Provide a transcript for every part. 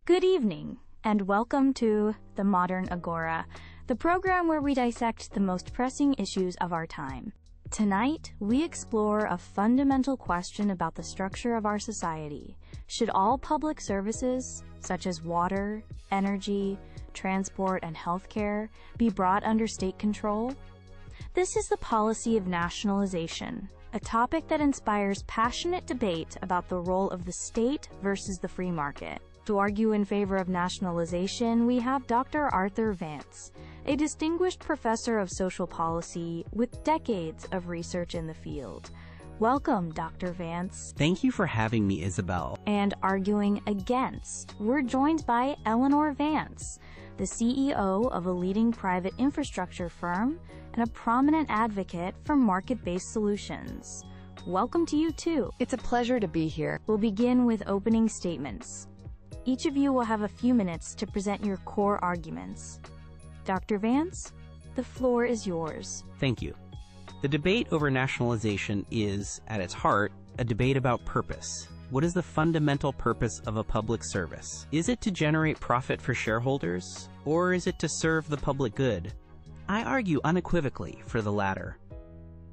Good evening, and welcome to The Modern Agora, the program where we dissect the most pressing issues of our time. Tonight, we explore a fundamental question about the structure of our society. Should all public services, such as water, energy, transport, and healthcare, be brought under state control? This is the policy of nationalization, a topic that inspires passionate debate about the role of the state versus the free market. To argue in favor of nationalization, we have Dr. Arthur Vance, a distinguished professor of social policy with decades of research in the field. Welcome, Dr. Vance. Thank you for having me, Isabel. And arguing against, we're joined by Eleanor Vance, the CEO of a leading private infrastructure firm and a prominent advocate for market-based solutions. Welcome to you too. It's a pleasure to be here. We'll begin with opening statements. Each of you will have a few minutes to present your core arguments. Dr. Vance, the floor is yours. Thank you. The debate over nationalization is, at its heart, a debate about purpose. What is the fundamental purpose of a public service? Is it to generate profit for shareholders, or is it to serve the public good? I argue unequivocally for the latter.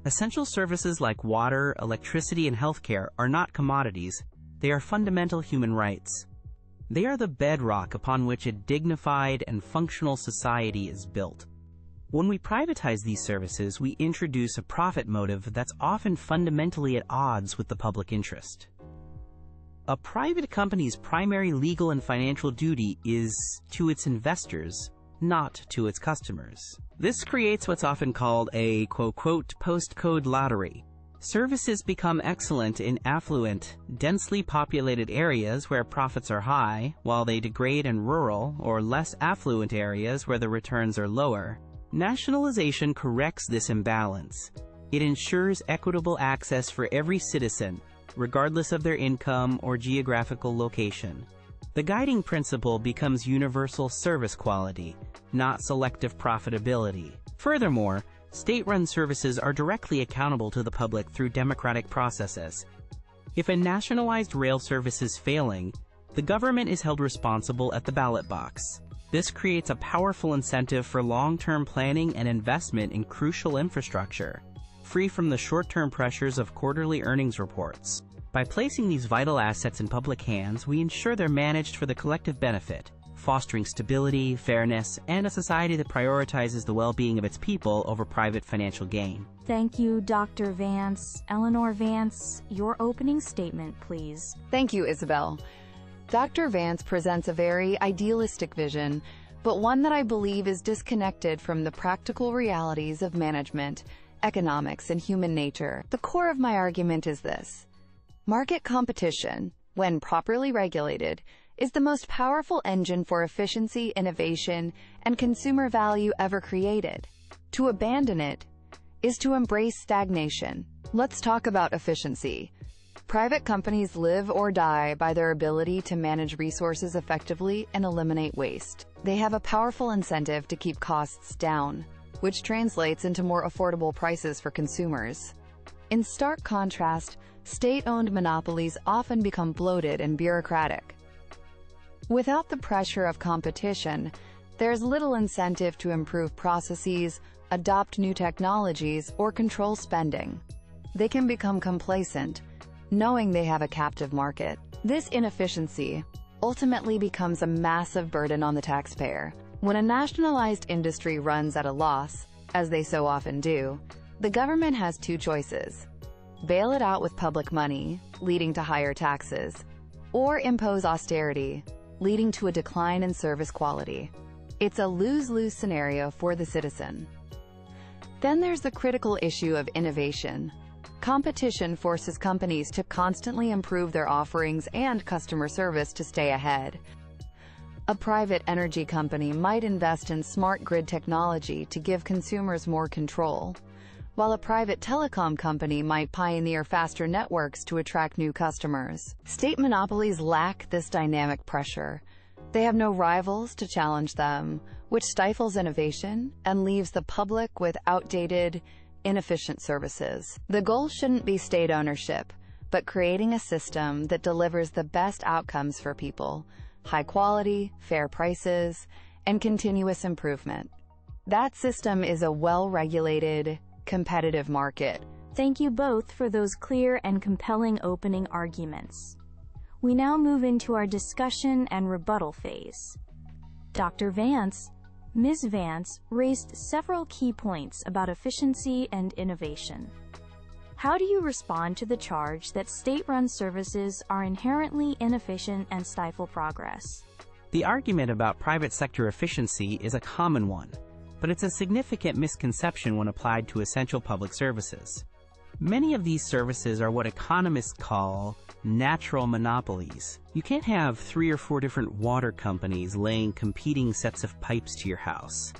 Essential services like water, electricity, and healthcare are not commodities. They are fundamental human rights. They are the bedrock upon which a dignified and functional society is built. When we privatize these services, we introduce a profit motive that's often fundamentally at odds with the public interest. A private company's primary legal and financial duty is to its investors, not to its customers. This creates what's often called a quote-unquote postcode lottery. Services become excellent in affluent, densely populated areas where profits are high, while they degrade in rural or less affluent areas where the returns are lower. Nationalization corrects this imbalance. It ensures equitable access for every citizen, regardless of their income or geographical location. The guiding principle becomes universal service quality, not selective profitability. Furthermore, state-run services are directly accountable to the public through democratic processes. If a nationalized rail service is failing, the government is held responsible at the ballot box. This creates a powerful incentive for long-term planning and investment in crucial infrastructure, free from the short-term pressures of quarterly earnings reports. By placing these vital assets in public hands, we ensure they're managed for the collective benefit, fostering stability, fairness, and a society that prioritizes the well-being of its people over private financial gain. Thank you, Dr. Vance. Eleanor Vance, your opening statement, please. Thank you, Isabel. Dr. Vance presents a very idealistic vision, but one that I believe is disconnected from the practical realities of management, economics, and human nature. The core of my argument is this: market competition, when properly regulated, is the most powerful engine for efficiency, innovation, and consumer value ever created. To abandon it is to embrace stagnation. Let's talk about efficiency. Private companies live or die by their ability to manage resources effectively and eliminate waste. They have a powerful incentive to keep costs down, which translates into more affordable prices for consumers. In stark contrast, state-owned monopolies often become bloated and bureaucratic. Without the pressure of competition, there's little incentive to improve processes, adopt new technologies, or control spending. They can become complacent, knowing they have a captive market. This inefficiency ultimately becomes a massive burden on the taxpayer. When a nationalized industry runs at a loss, as they so often do, the government has two choices: bail it out with public money, leading to higher taxes, or impose austerity, leading to a decline in service quality. It's a lose-lose scenario for the citizen. Then there's the critical issue of innovation. Competition forces companies to constantly improve their offerings and customer service to stay ahead. A private energy company might invest in smart grid technology to give consumers more control, while a private telecom company might pioneer faster networks to attract new customers. State monopolies lack this dynamic pressure. They have no rivals to challenge them, which stifles innovation and leaves the public with outdated, inefficient services. The goal shouldn't be state ownership, but creating a system that delivers the best outcomes for people, high quality, fair prices, and continuous improvement. That system is a well-regulated, competitive market. Thank you both for those clear and compelling opening arguments. We now move into our discussion and rebuttal phase. Dr. Vance, Ms. Vance raised several key points about efficiency and innovation. How do you respond to the charge that state-run services are inherently inefficient and stifle progress? The argument about private sector efficiency is a common one, but it's a significant misconception when applied to essential public services. Many of these services are what economists call natural monopolies. You can't have 3 or 4 different water companies laying competing sets of pipes to your house.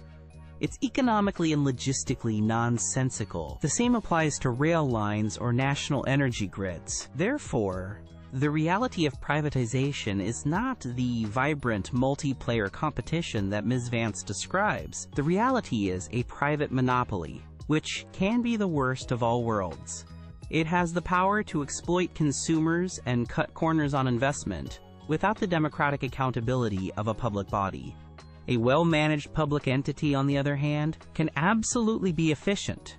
It's economically and logistically nonsensical. The same applies to rail lines or national energy grids. Therefore, the reality of privatization is not the vibrant multiplayer competition that Ms. Vance describes. The reality is a private monopoly, which can be the worst of all worlds. It has the power to exploit consumers and cut corners on investment without the democratic accountability of a public body. A well-managed public entity, on the other hand, can absolutely be efficient.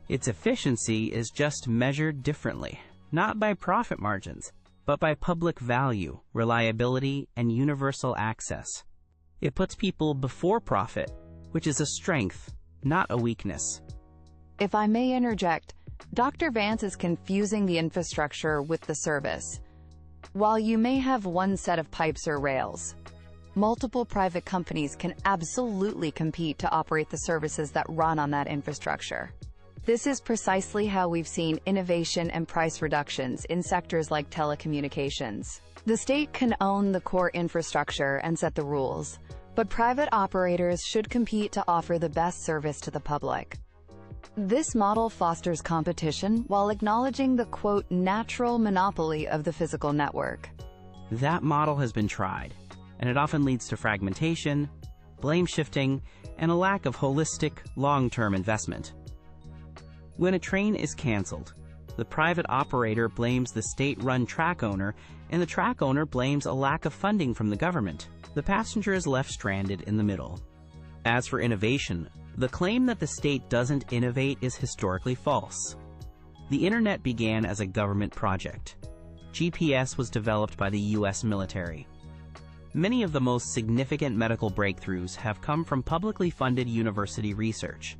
Its efficiency is just measured differently, not by profit margins, but by public value, reliability, and universal access. It puts people before profit, which is a strength, not a weakness. If I may interject, Dr. Vance is confusing the infrastructure with the service. While you may have one set of pipes or rails, multiple private companies can absolutely compete to operate the services that run on that infrastructure. This is precisely how we've seen innovation and price reductions in sectors like telecommunications. The state can own the core infrastructure and set the rules, but private operators should compete to offer the best service to the public. This model fosters competition while acknowledging the, quote, natural monopoly of the physical network. That model has been tried, and it often leads to fragmentation, blame shifting, and a lack of holistic, long-term investment. When a train is canceled, the private operator blames the state-run track owner, and the track owner blames a lack of funding from the government. The passenger is left stranded in the middle. As for innovation, the claim that the state doesn't innovate is historically false. The internet began as a government project. GPS was developed by the U.S. military. Many of the most significant medical breakthroughs have come from publicly funded university research.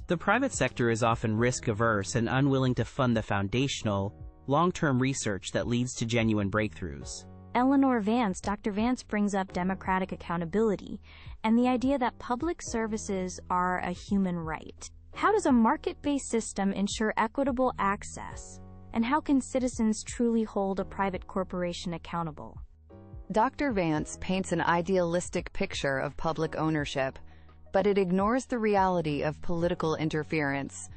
The private sector is often risk-averse and unwilling to fund the foundational, long-term research that leads to genuine breakthroughs. Eleanor Vance, Dr. Vance brings up democratic accountability and the idea that public services are a human right. How does a market-based system ensure equitable access, and how can citizens truly hold a private corporation accountable? Dr. Vance paints an idealistic picture of public ownership, but it ignores the reality of political interference.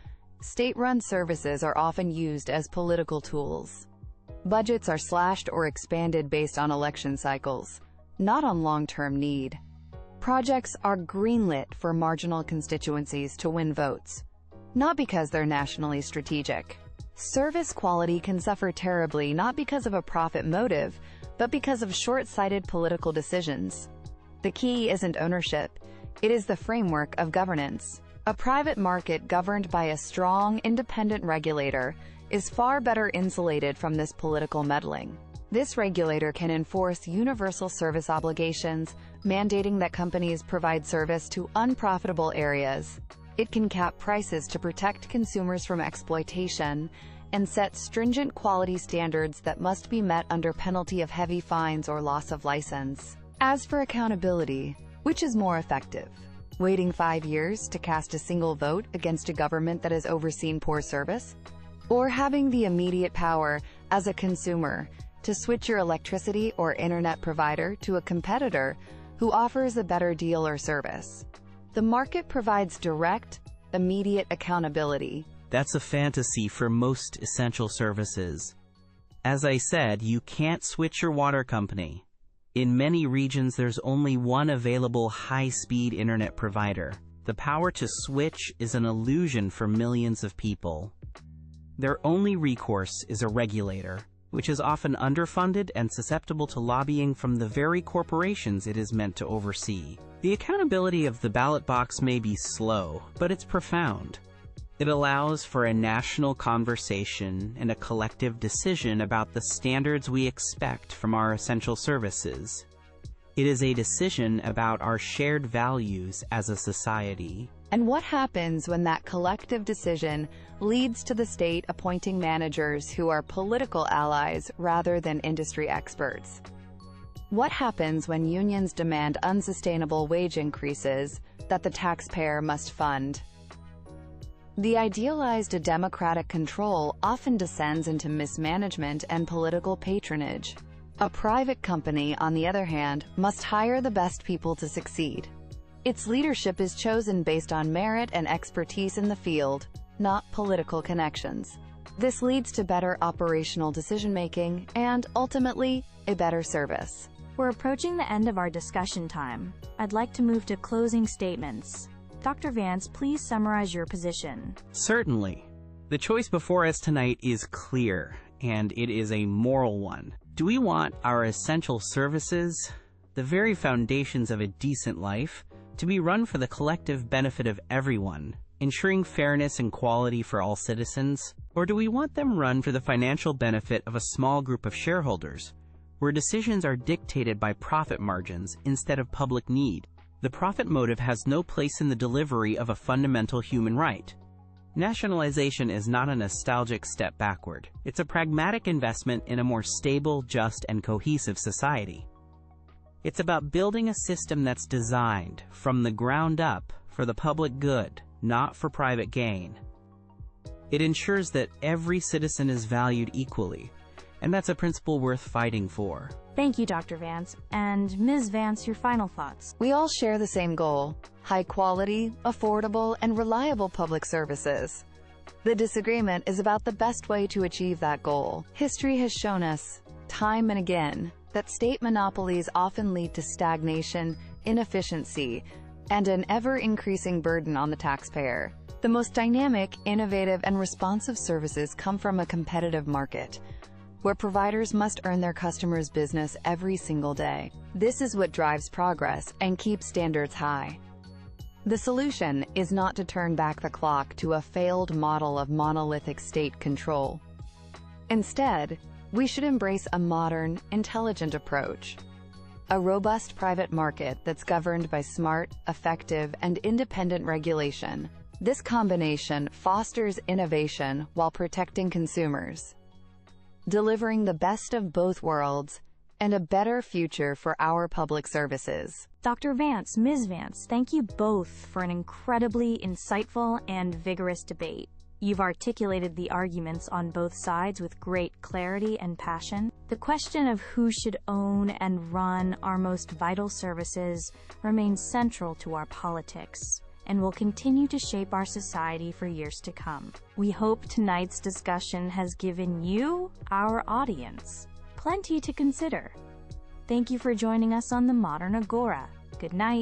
State-run services are often used as political tools. Budgets are slashed or expanded based on election cycles, not on long-term need. Projects are greenlit for marginal constituencies to win votes, not because they're nationally strategic. Service quality can suffer terribly not because of a profit motive, but because of short-sighted political decisions. The key isn't ownership, it is the framework of governance. A private market governed by a strong, independent regulator is far better insulated from this political meddling. This regulator can enforce universal service obligations, mandating that companies provide service to unprofitable areas. It can cap prices to protect consumers from exploitation and set stringent quality standards that must be met under penalty of heavy fines or loss of license. As for accountability, which is more effective? Waiting 5 years to cast a single vote against a government that has overseen poor service? Or having the immediate power, as a consumer, to switch your electricity or internet provider to a competitor who offers a better deal or service? The market provides direct, immediate accountability. That's a fantasy for most essential services. As I said, you can't switch your water company. In many regions, there's only one available high-speed internet provider. The power to switch is an illusion for millions of people. Their only recourse is a regulator, which is often underfunded and susceptible to lobbying from the very corporations it is meant to oversee. The accountability of the ballot box may be slow, but it's profound. It allows for a national conversation and a collective decision about the standards we expect from our essential services. It is a decision about our shared values as a society. And what happens when that collective decision leads to the state appointing managers who are political allies rather than industry experts? What happens when unions demand unsustainable wage increases that the taxpayer must fund? The idealized democratic control often descends into mismanagement and political patronage. A private company, on the other hand, must hire the best people to succeed. Its leadership is chosen based on merit and expertise in the field, not political connections. This leads to better operational decision-making and, ultimately, a better service. We're approaching the end of our discussion time. I'd like to move to closing statements. Dr. Vance, please summarize your position. Certainly. The choice before us tonight is clear, and it is a moral one. Do we want our essential services, the very foundations of a decent life, to be run for the collective benefit of everyone, ensuring fairness and quality for all citizens? Or do we want them run for the financial benefit of a small group of shareholders, where decisions are dictated by profit margins instead of public need? The profit motive has no place in the delivery of a fundamental human right. Nationalization is not a nostalgic step backward. It's a pragmatic investment in a more stable, just, and cohesive society. It's about building a system that's designed, from the ground up, for the public good, not for private gain. It ensures that every citizen is valued equally, and that's a principle worth fighting for. Thank you, Dr. Vance. And Ms. Vance, your final thoughts. We all share the same goal: high quality, affordable, and reliable public services. The disagreement is about the best way to achieve that goal. History has shown us, time and again, that state monopolies often lead to stagnation, inefficiency, and an ever-increasing burden on the taxpayer. The most dynamic, innovative, and responsive services come from a competitive market, where providers must earn their customers' business every single day. This is what drives progress and keeps standards high. The solution is not to turn back the clock to a failed model of monolithic state control. Instead, we should embrace a modern, intelligent approach. A robust private market that's governed by smart, effective, and independent regulation. This combination fosters innovation while protecting consumers, delivering the best of both worlds and a better future for our public services. Dr. Vance, Ms. Vance, thank you both for an incredibly insightful and vigorous debate. You've articulated the arguments on both sides with great clarity and passion. The question of who should own and run our most vital services remains central to our politics and will continue to shape our society for years to come. We hope tonight's discussion has given you, our audience, plenty to consider. Thank you for joining us on the Modern Agora. Good night.